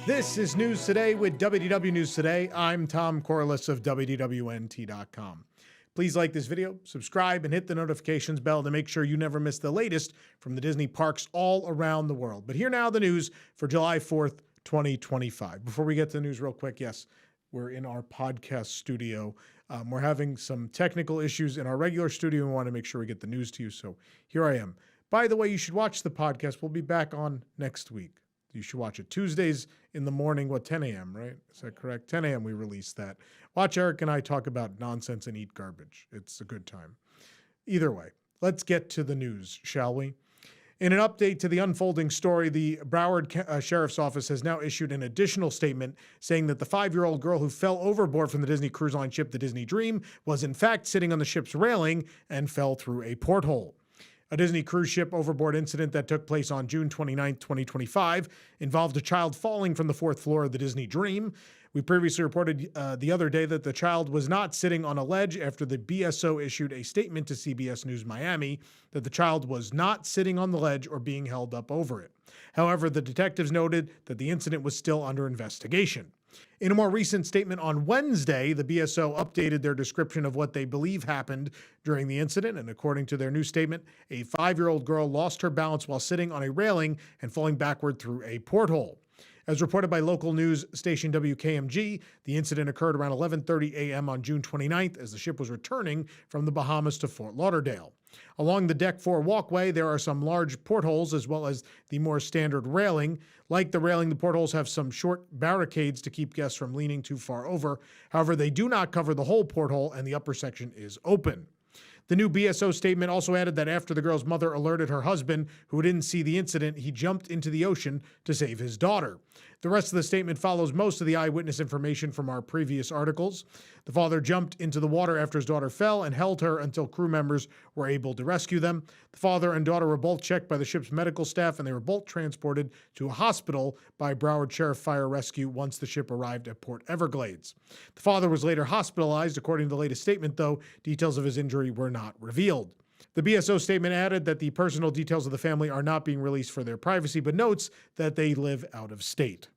This is News Today with WDW News Today. I'm Tom Corliss of WDWNT.com. Please like this video, subscribe, and hit the notifications bell to make sure you never miss the latest from the Disney parks all around the world. But here now the news for July 4th, 2025. Before we get to the news real quick, yes, we're in our podcast studio. We're having some technical issues in our regular studio. We want to make sure we get the news to you, so here I am. By the way, you should watch the podcast. We'll be back on next week. You should watch it Tuesdays in the morning, 10 a.m., right? Is that correct? 10 a.m. we release that. Watch Eric and I talk about nonsense and eat garbage. It's a good time. Either way, let's get to the news, shall we? In an update to the unfolding story, the Broward Sheriff's Office has now issued an additional statement saying that the 5-year-old girl who fell overboard from the Disney Cruise Line ship, the Disney Dream, was in fact sitting on the ship's railing and fell through a porthole. A Disney cruise ship overboard incident that took place on June 29, 2025 involved a child falling from the 4th floor of the Disney Dream. We previously reported the other day that the child was not sitting on a ledge after the BSO issued a statement to CBS News Miami that the child was not sitting on the ledge or being held up over it. However, the detectives noted that the incident was still under investigation. In a more recent statement on Wednesday, the BSO updated their description of what they believe happened during the incident, and according to their new statement, a 5-year-old girl lost her balance while sitting on a railing and falling backward through a porthole. As reported by local news station WKMG, the incident occurred around 11:30 a.m. on June 29th as the ship was returning from the Bahamas to Fort Lauderdale. Along the Deck 4 walkway, there are some large portholes as well as the more standard railing. Like the railing, the portholes have some short barricades to keep guests from leaning too far over. However, they do not cover the whole porthole and the upper section is open. The new BSO statement also added that after the girl's mother alerted her husband, who didn't see the incident, he jumped into the ocean to save his daughter. The rest of the statement follows most of the eyewitness information from our previous articles. The father jumped into the water after his daughter fell and held her until crew members were able to rescue them. The father and daughter were both checked by the ship's medical staff, and they were both transported to a hospital by Broward Sheriff Fire Rescue once the ship arrived at Port Everglades. The father was later hospitalized. According to the latest statement, though, details of his injury were not revealed. The BSO statement added that the personal details of the family are not being released for their privacy, but notes that they live out of state.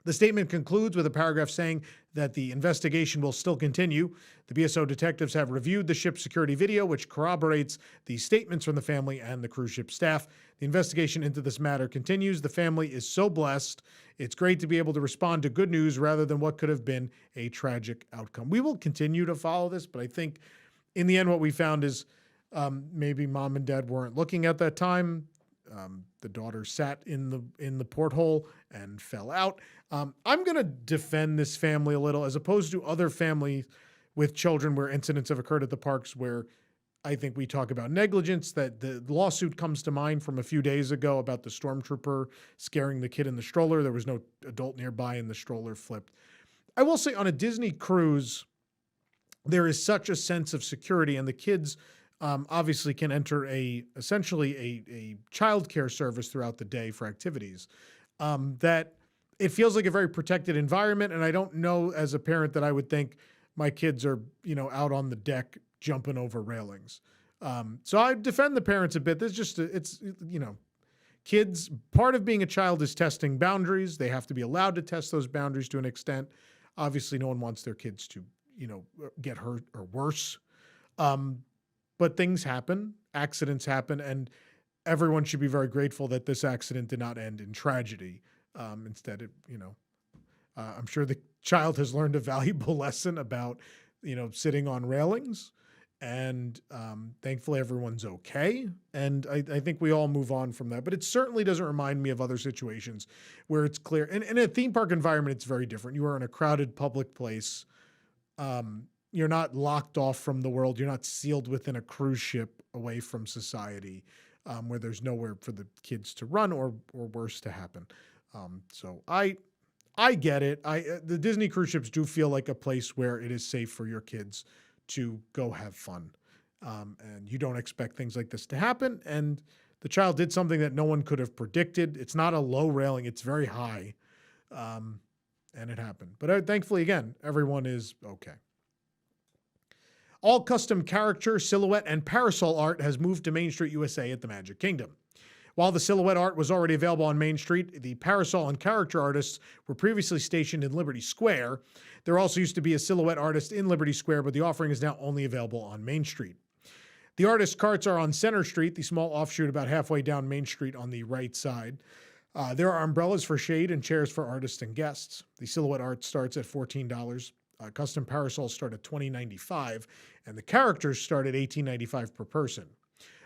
The statement concludes with a paragraph saying that the investigation will still continue. The BSO detectives have reviewed the ship's security video, which corroborates the statements from the family and the cruise ship staff. The investigation into this matter continues. The family is so blessed. It's great to be able to respond to good news rather than what could have been a tragic outcome. We will continue to follow this, but I think in the end what we found is maybe mom and dad weren't looking at that time. The daughter sat in the porthole and fell out. I'm going to defend this family a little as opposed to other families with children where incidents have occurred at the parks where I think we talk about negligence. That the lawsuit comes to mind from a few days ago about the stormtrooper scaring the kid in the stroller. There was no adult nearby and the stroller flipped. I will say on a Disney cruise, there is such a sense of security, and the kids obviously can enter essentially a childcare service throughout the day for activities, that it feels like a very protected environment. And I don't know as a parent that I would think my kids are, out on the deck jumping over railings. So I defend the parents a bit. Kids, part of being a child is testing boundaries. They have to be allowed to test those boundaries to an extent. Obviously, no one wants their kids to, get hurt or worse. But things happen, accidents happen, and everyone should be very grateful that this accident did not end in tragedy. Instead, I'm sure the child has learned a valuable lesson about, sitting on railings, and thankfully everyone's okay. And I think we all move on from that. But it certainly doesn't remind me of other situations where it's clear. And in a theme park environment, it's very different. You are in a crowded public place. You're not locked off from the world. You're not sealed within a cruise ship away from society, where there's nowhere for the kids to run or worse to happen. So I get it. The Disney cruise ships do feel like a place where it is safe for your kids to go have fun. And you don't expect things like this to happen. And the child did something that no one could have predicted. It's not a low railing. It's very high. And it happened. But thankfully, again, everyone is okay. All custom caricature, silhouette, and parasol art has moved to Main Street USA at the Magic Kingdom. While the silhouette art was already available on Main Street, the Parasol and Caricature artists were previously stationed in Liberty Square. There also used to be a silhouette artist in Liberty Square, but the offering is now only available on Main Street. The artist's carts are on Center Street, the small offshoot about halfway down Main Street on the right side. There are umbrellas for shade and chairs for artists and guests. The silhouette art starts at $14. Custom parasols start at $20.95, and the characters start at $18.95 per person.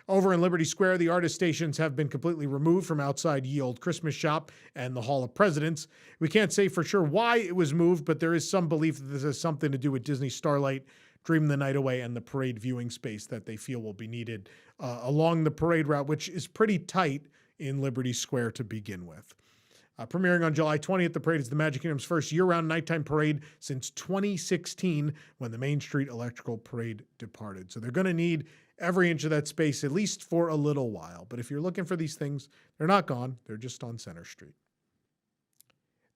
Over in Liberty Square, the artist stations have been completely removed from outside Ye Olde Christmas Shop and the Hall of Presidents. We can't say for sure why it was moved, but there is some belief that this has something to do with Disney Starlight, Dream the Night Away, and the parade viewing space that they feel will be needed along the parade route, which is pretty tight in Liberty Square to begin with. Premiering on July 20th, the parade is the Magic Kingdom's first year-round nighttime parade since 2016, when the Main Street Electrical Parade departed. So they're going to need every inch of that space, at least for a little while. But if you're looking for these things, they're not gone. They're just on Center Street.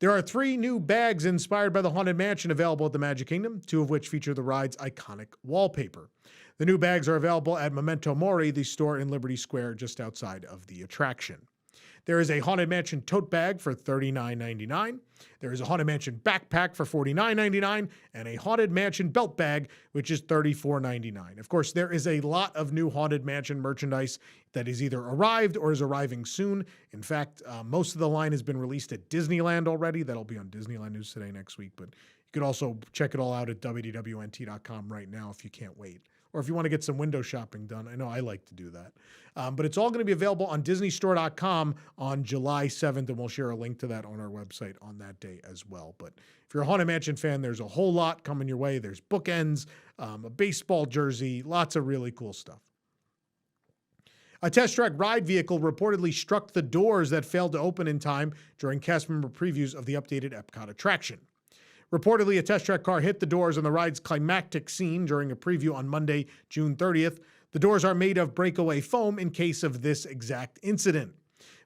There are 3 new bags inspired by the Haunted Mansion available at the Magic Kingdom, 2 of which feature the ride's iconic wallpaper. The new bags are available at Memento Mori, the store in Liberty Square just outside of the attraction. There is a Haunted Mansion tote bag for $39.99. There is a Haunted Mansion backpack for $49.99, and a Haunted Mansion belt bag, which is $34.99. Of course, there is a lot of new Haunted Mansion merchandise that is either arrived or is arriving soon. In fact, most of the line has been released at Disneyland already. That'll be on Disneyland News Today next week, but you could also check it all out at WDWNT.com right now if you can't wait. Or if you want to get some window shopping done. I know I like to do that. But it's all going to be available on DisneyStore.com on July 7th, and we'll share a link to that on our website on that day as well. But if you're a Haunted Mansion fan, there's a whole lot coming your way. There's bookends, a baseball jersey, lots of really cool stuff. A test track ride vehicle reportedly struck the doors that failed to open in time during cast member previews of the updated EPCOT attraction. Reportedly, a test track car hit the doors on the ride's climactic scene during a preview on Monday, June 30th. The doors are made of breakaway foam in case of this exact incident.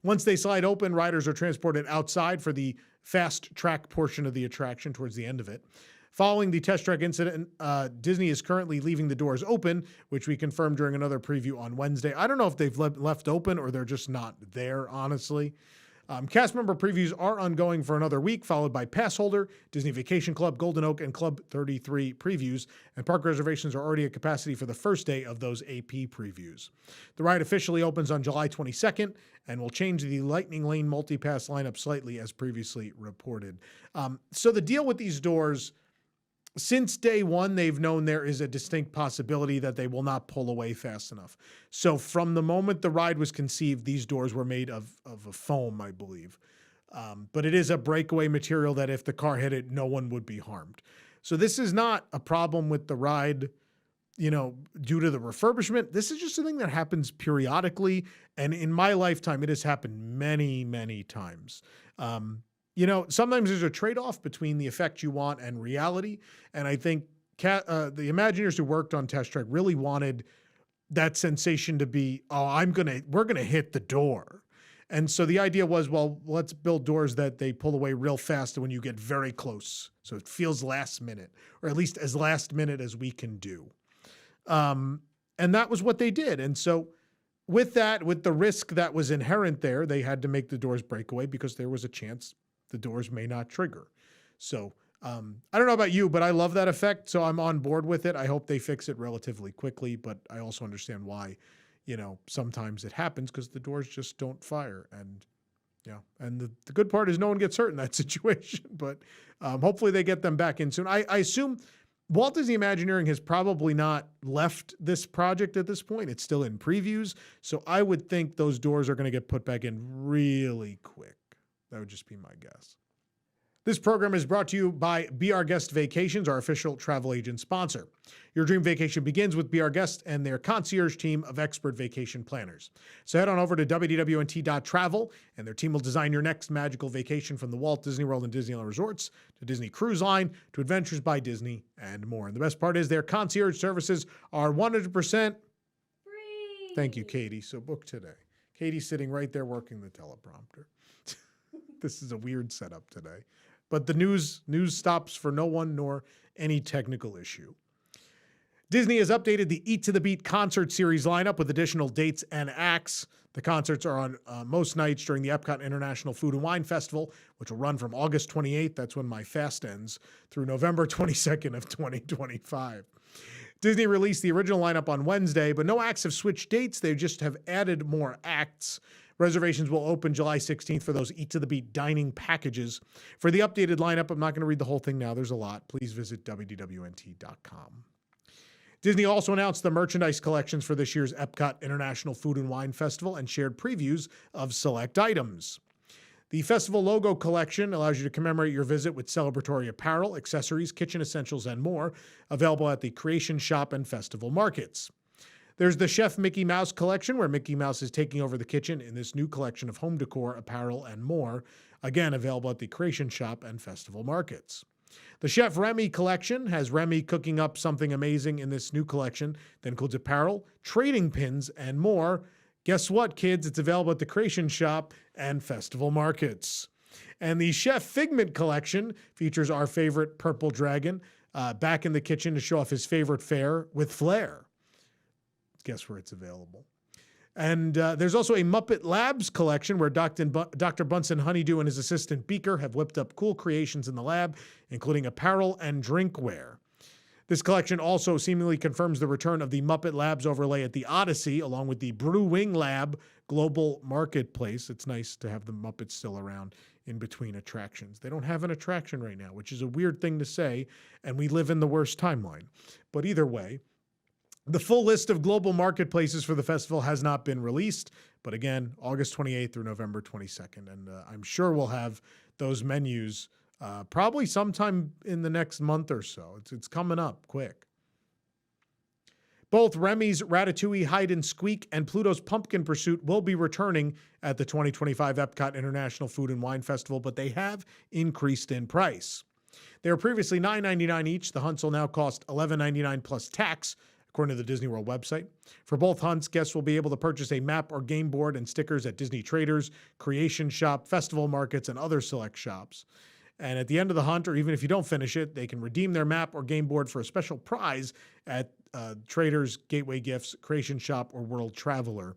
Once they slide open, riders are transported outside for the fast track portion of the attraction towards the end of it. Following the test track incident, Disney is currently leaving the doors open, which we confirmed during another preview on Wednesday. I don't know if they've left open or they're just not there, honestly. Cast member previews are ongoing for another week, followed by Pass Holder, Disney Vacation Club, Golden Oak, and Club 33 previews, and park reservations are already at capacity for the first day of those AP previews. The ride officially opens on July 22nd and will change the Lightning Lane multi-pass lineup slightly as previously reported. So the deal with these doors, since day one, they've known there is a distinct possibility that they will not pull away fast enough. So from the moment the ride was conceived, these doors were made of a foam, I believe. But it is a breakaway material that if the car hit it, no one would be harmed. So this is not a problem with the ride, due to the refurbishment. This is just a thing that happens periodically. And in my lifetime, it has happened many, many times. Sometimes there's a trade-off between the effect you want and reality. And I think the Imagineers who worked on Test Track really wanted that sensation to be, we're going to hit the door. And so the idea was, well, let's build doors that they pull away real fast when you get very close. So it feels last minute, or at least as last minute as we can do. And that was what they did. And so with the risk that was inherent there, they had to make the doors break away because there was a chance the doors may not trigger. So I don't know about you, but I love that effect. So I'm on board with it. I hope they fix it relatively quickly, but I also understand why, sometimes it happens because the doors just don't fire. And the good part is no one gets hurt in that situation, but hopefully they get them back in soon. I assume Walt Disney Imagineering has probably not left this project at this point. It's still in previews. So I would think those doors are going to get put back in really quick. That would just be my guess. This program is brought to you by Be Our Guest Vacations, our official travel agent sponsor. Your dream vacation begins with Be Our Guest and their concierge team of expert vacation planners. So head on over to WDWNT.travel, and their team will design your next magical vacation, from the Walt Disney World and Disneyland Resorts to Disney Cruise Line to Adventures by Disney and more. And the best part is their concierge services are 100% free. Thank you, Katie. So book today. Katie's sitting right there working the teleprompter. This is a weird setup today. But the news stops for no one nor any technical issue. Disney has updated the Eat to the Beat concert series lineup with additional dates and acts. The concerts are on most nights during the EPCOT International Food and Wine Festival, which will run from August 28th, that's when my fast ends, through November 22nd of 2025. Disney released the original lineup on Wednesday, but no acts have switched dates. They just have added more acts. Reservations will open July 16th for those Eat to the Beat dining packages. For the updated lineup, I'm not going to read the whole thing now. There's a lot. Please visit WDWNT.com. Disney also announced the merchandise collections for this year's EPCOT International Food and Wine Festival and shared previews of select items. The festival logo collection allows you to commemorate your visit with celebratory apparel, accessories, kitchen essentials, and more, available at the Creation Shop and Festival Markets. There's the Chef Mickey Mouse collection, where Mickey Mouse is taking over the kitchen in this new collection of home decor, apparel, and more, again available at the Creation Shop and Festival Markets. The Chef Remy collection has Remy cooking up something amazing in this new collection that includes apparel, trading pins, and more. Guess what, kids? It's available at the Creation Shop and Festival Markets. And the Chef Figment collection features our favorite purple dragon back in the kitchen to show off his favorite fare with flair. Guess where it's available. And there's also a Muppet Labs collection where Dr. Bunsen Honeydew and his assistant Beaker have whipped up cool creations in the lab, including apparel and drinkware. This collection also seemingly confirms the return of the Muppet Labs overlay at the Odyssey, along with the Brewing Lab global marketplace. It's nice to have the Muppets still around in between attractions. They don't have an attraction right now, which is a weird thing to say, and we live in the worst timeline. But either way, the full list of global marketplaces for the festival has not been released, but again, August 28th through November 22nd, and I'm sure we'll have those menus probably sometime in the next month or so. It's coming up quick. Both Remy's Ratatouille Hide and Squeak and Pluto's Pumpkin Pursuit will be returning at the 2025 EPCOT International Food and Wine Festival, but they have increased in price. They were previously $9.99 each. The hunts will now cost $11.99 plus tax, according to the Disney World website. For both hunts, guests will be able to purchase a map or game board and stickers at Disney Traders, Creation Shop, Festival Markets, and other select shops. And at the end of the hunt, or even if you don't finish it, they can redeem their map or game board for a special prize at Traders, Gateway Gifts, Creation Shop, or World Traveler.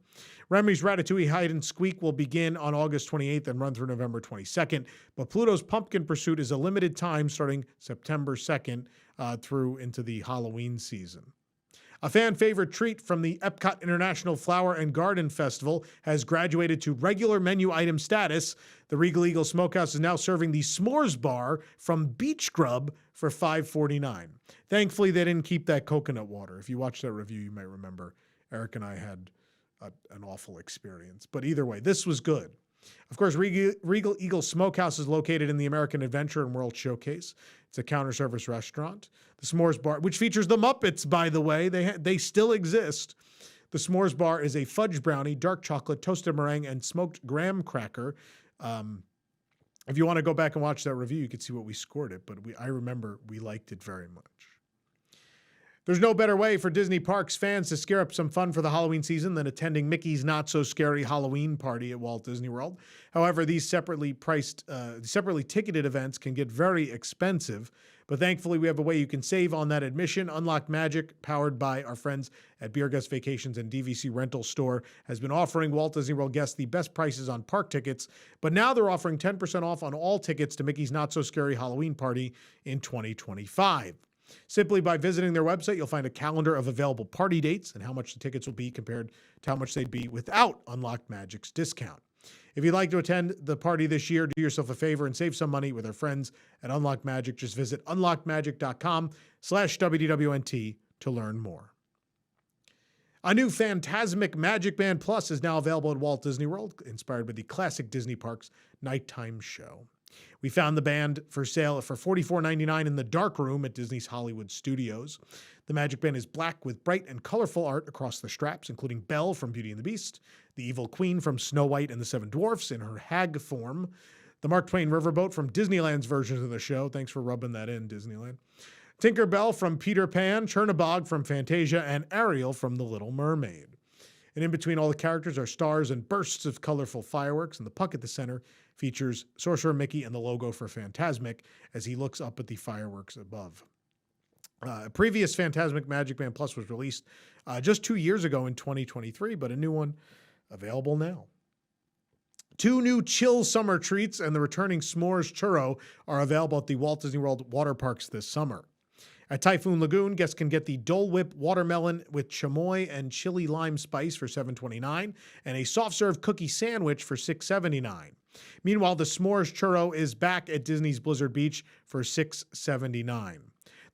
Remy's Ratatouille Hide and Squeak will begin on August 28th and run through November 22nd, but Pluto's Pumpkin Pursuit is a limited time starting September 2nd through into the Halloween season. A fan favorite treat from the EPCOT International Flower and Garden Festival has graduated to regular menu item status. The Regal Eagle Smokehouse is now serving the S'mores Bar from Beach Grub for $5.49. Thankfully, they didn't keep that coconut water. If you watched that review, you might remember Eric and I had an awful experience. But either way, this was good. Of course, Regal Eagle Smokehouse is located in the American Adventure and World Showcase. It's a counter-service restaurant. The S'mores Bar, which features the Muppets, by the way, they still exist. The S'mores Bar is a fudge brownie, dark chocolate, toasted meringue, and smoked graham cracker. If you want to go back and watch that review, you can see what we scored it, but I remember we liked it very much. There's no better way for Disney Parks fans to scare up some fun for the Halloween season than attending Mickey's Not-So-Scary Halloween Party at Walt Disney World. However, these separately ticketed events can get very expensive, but thankfully we have a way you can save on that admission. Unlocked Magic, powered by our friends at Beer Guest Vacations and DVC Rental Store, has been offering Walt Disney World guests the best prices on park tickets, but now they're offering 10% off on all tickets to Mickey's Not-So-Scary Halloween Party in 2025. Simply by visiting their website, you'll find a calendar of available party dates and how much the tickets will be compared to how much they'd be without Unlocked Magic's discount. If you'd like to attend the party this year, do yourself a favor and save some money with our friends at Unlocked Magic. Just visit unlockedmagic.com/WDWNT to learn more. A new Fantasmic MagicBand Plus is now available at Walt Disney World, inspired by the classic Disney Parks nighttime show. We found the band for sale for $44.99 in the dark room at Disney's Hollywood Studios. The MagicBand is black with bright and colorful art across the straps, including Belle from Beauty and the Beast, the Evil Queen from Snow White and the Seven Dwarfs in her hag form, the Mark Twain Riverboat from Disneyland's version of the show. Thanks for rubbing that in, Disneyland. Tinkerbell from Peter Pan, Chernabog from Fantasia, and Ariel from The Little Mermaid. And in between all the characters are stars and bursts of colorful fireworks, and the puck at the center features Sorcerer Mickey and the logo for Fantasmic as he looks up at the fireworks above. A previous Fantasmic MagicBand Plus was released just 2 years ago in 2023, but a new one available now. 2 new chill summer treats and the returning S'mores Churro are available at the Walt Disney World water parks this summer. At Typhoon Lagoon, guests can get the Dole Whip watermelon with chamoy and chili lime spice for $7.29 and a soft serve cookie sandwich for $6.79. Meanwhile, the S'mores Churro is back at Disney's Blizzard Beach for $6.79.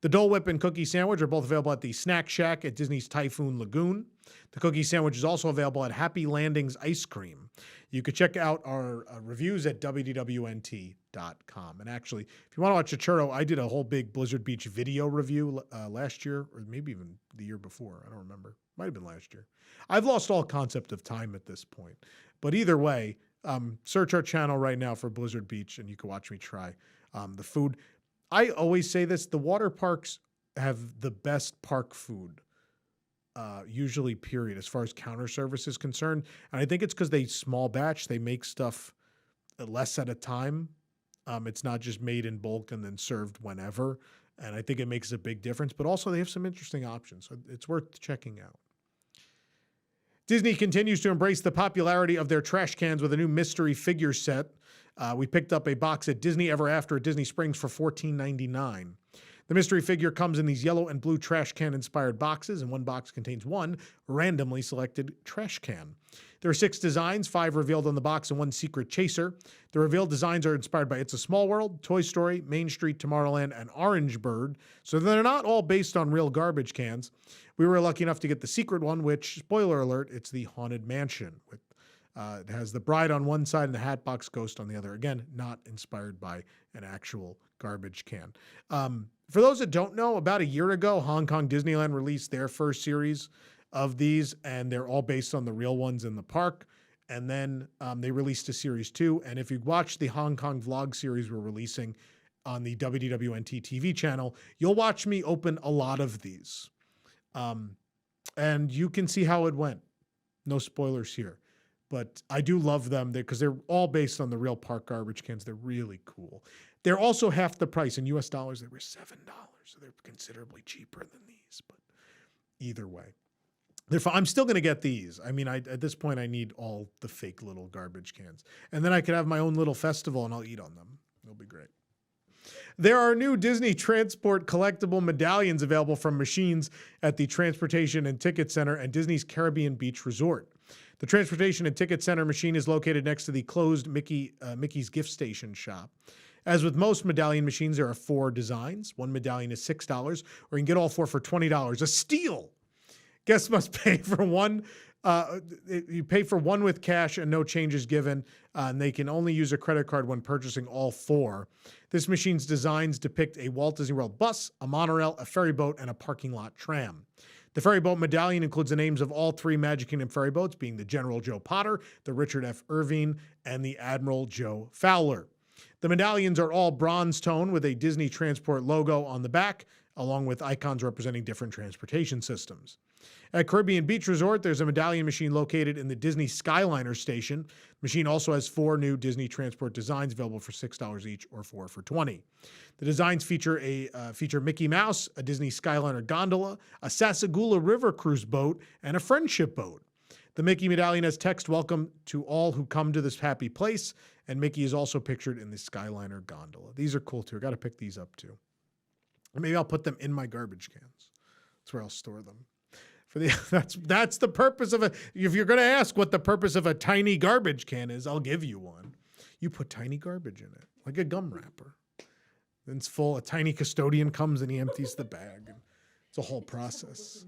The Dole Whip and cookie sandwich are both available at the Snack Shack at Disney's Typhoon Lagoon. The cookie sandwich is also available at Happy Landings Ice Cream. You can check out our reviews at wwnt.com. And actually, if you want to watch a churro, I did a whole big Blizzard Beach video review last year, or maybe even the year before. I don't remember. Might have been last year. I've lost all concept of time at this point. But either way, search our channel right now for Blizzard Beach, and you can watch me try the food. I always say this, the water parks have the best park food. Usually, period, as far as counter service is concerned. And I think it's because they small batch, they make stuff less at a time. It's not just made in bulk and then served whenever. And I think it makes a big difference. But also, they have some interesting options. So it's worth checking out. Disney continues to embrace the popularity of their trash cans with a new mystery figure set. We picked up a box at Disney Ever After at Disney Springs for $14.99. The mystery figure comes in these yellow and blue trash can inspired boxes, and one box contains one randomly selected trash can. There are 6 designs, 5 revealed on the box and 1 secret chaser. The revealed designs are inspired by It's a Small World, Toy Story, Main Street, Tomorrowland, and Orange Bird, so they're not all based on real garbage cans. We were lucky enough to get the secret one, which, spoiler alert, it's the Haunted Mansion. It has the bride on one side and the Hatbox Ghost on the other. Again, not inspired by an actual garbage can. For those that don't know, about a year ago, Hong Kong Disneyland released their first series of these, and they're all based on the real ones in the park. And then they released a series 2. And if you watch the Hong Kong vlog series we're releasing on the WDWNT TV channel, you'll watch me open a lot of these. And you can see how it went. No spoilers here. But I do love them because they're all based on the real park garbage cans. They're really cool. They're also half the price. In US dollars, they were $7. So they're considerably cheaper than these. But either way, I'm still going to get these. I mean, at this point, I need all the fake little garbage cans. And then I could have my own little festival and I'll eat on them. It'll be great. There are new Disney Transport collectible medallions available from machines at the Transportation and Ticket Center and Disney's Caribbean Beach Resort. The Transportation and Ticket Center machine is located next to the closed Mickey's Gift Station shop. As with most medallion machines, there are 4 designs. One medallion is $6, or you can get all 4 for $20. A steal! Guests must pay for one. You pay for one with cash and no changes given, and they can only use a credit card when purchasing all 4. This machine's designs depict a Walt Disney World bus, a monorail, a ferry boat, and a parking lot tram. The ferry boat medallion includes the names of all 3 Magic Kingdom ferry boats, being the General Joe Potter, the Richard F. Irving, and the Admiral Joe Fowler. The medallions are all bronze tone with a Disney Transport logo on the back, along with icons representing different transportation systems. At Caribbean Beach Resort, there's a medallion machine located in the Disney Skyliner station. The machine also has 4 new Disney Transport designs available for $6 each or 4 for $20. The designs feature Mickey Mouse, a Disney Skyliner gondola, a Sassagoula River cruise boat, and a friendship boat. The Mickey medallion has text "Welcome to all who come to this happy place," and Mickey is also pictured in the Skyliner gondola. These are cool too. I got to pick these up too. Maybe I'll put them in my garbage cans. That's where I'll store them. That's the purpose of if you're going to ask what the purpose of a tiny garbage can is, I'll give you one. You put tiny garbage in it, like a gum wrapper. Then it's full. A tiny custodian comes and he empties the bag. It's a whole process.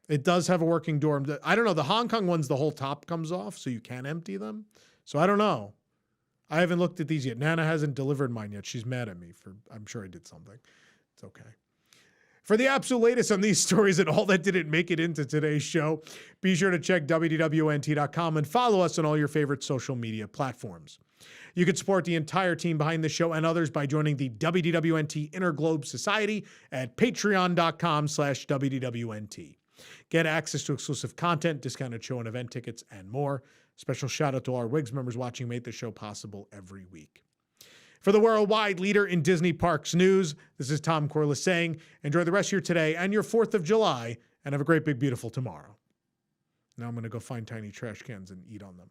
It does have a working door. I don't know. The Hong Kong ones, the whole top comes off, so you can empty them. So I don't know. I haven't looked at these yet. Nana hasn't delivered mine yet. She's mad at me I'm sure I did something. It's okay. For the absolute latest on these stories and all that didn't make it into today's show, be sure to check WDWNT.com and follow us on all your favorite social media platforms. You can support the entire team behind the show and others by joining the WDWNT Inner Globe Society at patreon.com/WDWNT. Get access to exclusive content, discounted show and event tickets, and more. Special shout out to all our WIGS members watching make the show possible every week. For the worldwide leader in Disney Parks news, this is Tom Corliss saying, enjoy the rest of your today and your 4th of July, and have a great, big, beautiful tomorrow. Now I'm going to go find tiny trash cans and eat on them.